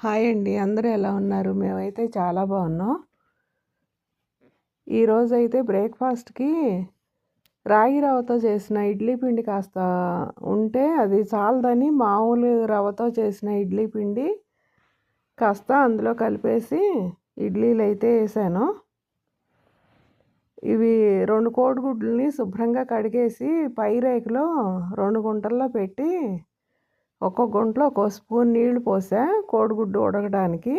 Hi అండి, అందరూ ఎలా ఉన్నారు? మేమైతే చాలా బాగున్నాం. ఈరోజైతే బ్రేక్ఫాస్ట్కి రాగి రవ్వతో చేసిన ఇడ్లీ పిండి కాస్త ఉంటే అది చాలదని మామూలు రవ్వతో చేసిన ఇడ్లీ పిండి కాస్త అందులో కలిపేసి ఇడ్లీలు అయితే వేసాను. ఇవి 2 కోడిగుడ్లని శుభ్రంగా కడిగేసి పై రేకులో 2 గుంటల్లో పెట్టి ఒక్కొక్క గుంటలో ఒక్కో స్పూన్ నీళ్లు పోసా కోడిగుడ్డు ఉడకడానికి.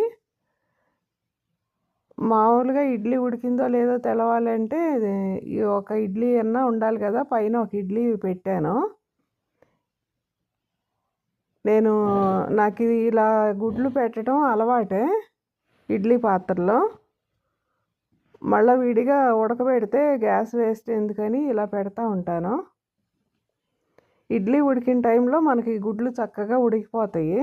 మామూలుగా ఇడ్లీ ఉడికిందో లేదో తెలవాలంటే ఒక ఇడ్లీ అన్నా ఉండాలి కదా, పైన ఒక ఇడ్లీ పెట్టాను నేను. నాకు ఇలా గుడ్లు పెట్టడం అలవాటే ఇడ్లీ పాత్రలో. మళ్ళీ విడిగా ఉడకబెడితే గ్యాస్ వేస్ట్ ఎందుకని ఇలా పెడతా ఉంటాను. ఇడ్లీ ఉడికిన టైంలో మనకి గుడ్లు చక్కగా ఉడికిపోతాయి.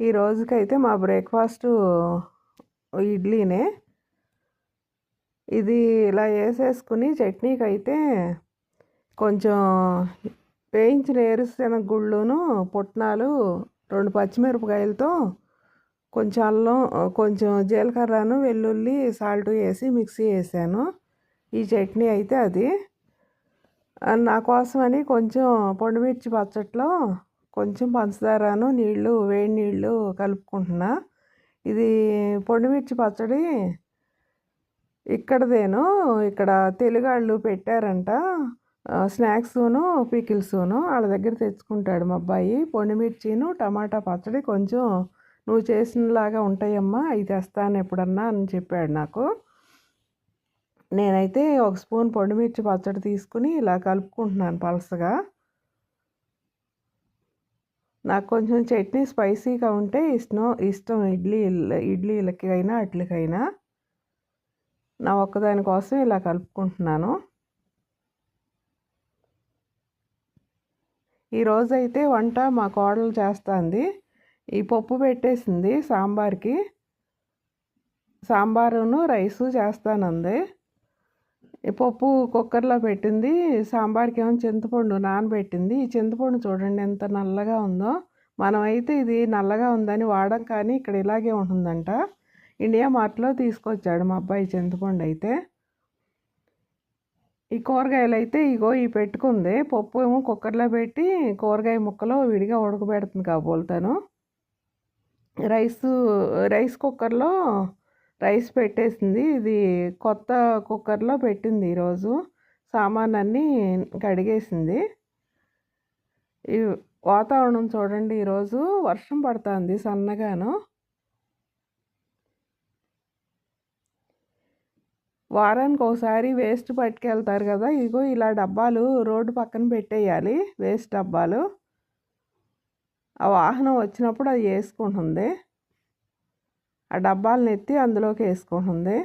ఈ రోజుకైతే మా బ్రేక్ఫాస్ట్ ఇడ్లీనే. ఇది ఇలా వేసేసుకుని చట్నీకి అయితే కొంచెం వేయించిన వేరుశనగ గుళ్ళును పుట్నాలు 2 పచ్చిమిరపకాయలతో కొంచెం అల్లం కొంచెం జీలకర్రను వెల్లుల్లి సాల్ట్ వేసి మిక్సీ వేసాను. ఈ చట్నీ అయితే అది నా కోసమని కొంచెం పొండుమిర్చి పచ్చట్లో కొంచెం పంచదారను వేడి నీళ్ళు కలుపుకుంటున్నా. ఇది పొండుమిర్చి పచ్చడి ఇక్కడ తెలుగాళ్ళు పెట్టారంట. స్నాక్స్ను పికిల్స్ను వాళ్ళ దగ్గర తెచ్చుకుంటాడు మా అబ్బాయి. పొండుమిర్చిను టమాటా పచ్చడి కొంచెం నువ్వు చేసినలాగా ఉంటాయమ్మా, అవి తెస్తాను ఎప్పుడన్నా అని చెప్పాడు నాకు. నేనైతే ఒక స్పూన్ పొండుమిర్చి పచ్చడి తీసుకుని ఇలా కలుపుకుంటున్నాను పలసగా. నాకు కొంచెం చట్నీ స్పైసీగా ఉంటే ఇష్టం ఇడ్లీలకైనా అట్లకైనా. నా ఒక్కదాని కోసం ఇలా కలుపుకుంటున్నాను. ఈరోజైతే వంట మా కోడలు చేస్తుంది. ఈ పప్పు పెట్టేసింది సాంబార్కి. సాంబారును రైసు చేస్తానంది. ఈ పప్పు కుక్కర్లో పెట్టింది. సాంబార్కి ఏమో చింతపండు నానబెట్టింది. ఈ చింతపండు చూడండి ఎంత నల్లగా ఉందో. మనమైతే ఇది నల్లగా ఉందని వాడం, కానీ ఇక్కడ ఇలాగే ఉంటుందంట. ఇండియా మార్ట్లో తీసుకొచ్చాడు మా అబ్బాయి చింతపండు అయితే. ఈ కూరగాయలు అయితే ఈ పెట్టుకుంది. పప్పు ఏమో కుక్కర్లో పెట్టి కూరగాయ ముక్కలు విడిగా ఉడకబెడుతుంది కాబోలుతాను. రైస్ కుక్కర్లో రైస్ పెట్టేసింది. ఇది కొత్త కుక్కర్లో పెట్టింది ఈరోజు. సామాన్ అన్నీ కడిగేసింది. ఈ వాతావరణం చూడండి, ఈరోజు వర్షం పడుతుంది సన్నగాను. వారానికి ఒకసారి వేస్ట్ పట్టుకెళ్తారు కదా, ఇలా డబ్బాలు రోడ్డు పక్కన పెట్టేయాలి, వేస్ట్ డబ్బాలు. ఆ వాహనం వచ్చినప్పుడు అది వేసుకుంటుంది. ఆ డబ్బాలను ఎత్తి అందులోకి వేసుకుంటుంది.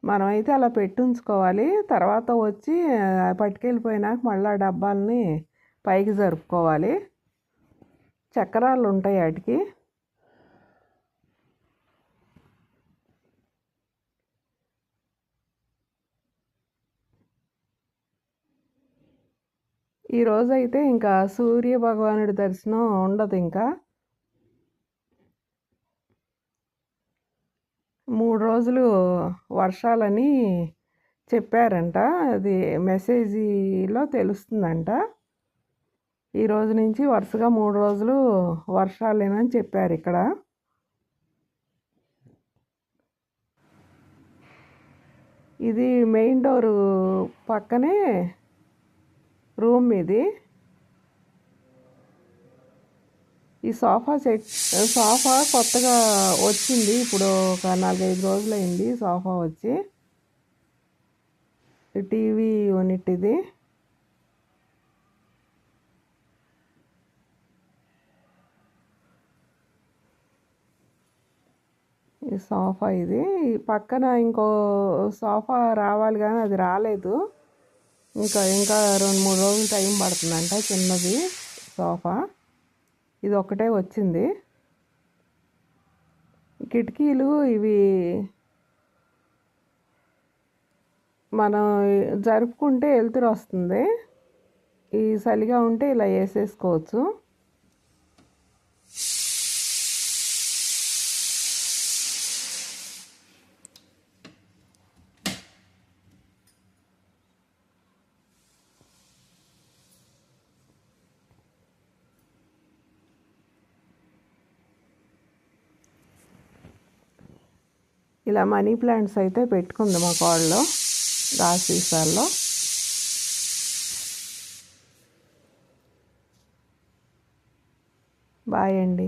మనమైతే అలా పెట్టి ఉంచుకోవాలి. తర్వాత వచ్చి పట్టుకెళ్ళిపోయినాక మళ్ళీ ఆ డబ్బాలని పైకి జరుపుకోవాలి. చక్రాలు ఉంటాయి వాటికి. ఈరోజైతే ఇంకా సూర్య భగవానుడి దర్శనం ఉండదు. ఇంకా 3 రోజులు వర్షాలని చెప్పారంట. అది మెసేజీలో తెలుస్తుందంట. ఈరోజు నుంచి వరుసగా 3 రోజులు వర్షాలేనని చెప్పారు ఇక్కడ. ఇది మెయిన్ డోరు పక్కనే రూమ్ ఇది. ఈ సోఫా కొత్తగా వచ్చింది. ఇప్పుడు ఒక 4-5 రోజులైంది సోఫా వచ్చి. టీవీ యూనిట్ ఇది. ఈ సోఫా ఇది. పక్కన ఇంకో సోఫా రావాలి కానీ అది రాలేదు. ఇంకా 2-3 రోజులు టైం పడుతుందంట. చిన్నది సోఫా ఇది ఒక్కటే వచ్చింది. కిటికీలు ఇవి మనం జరుపుకుంటే వెలుతురు వస్తుంది. ఈ చలిగా ఉంటే ఇలా వేసేసుకోవచ్చు. ఇలా మనీ ప్లాంట్స్ అయితే పెట్టుకుంది మా కోడలో గాజు సీసాల్లో. బాయ్ అండి.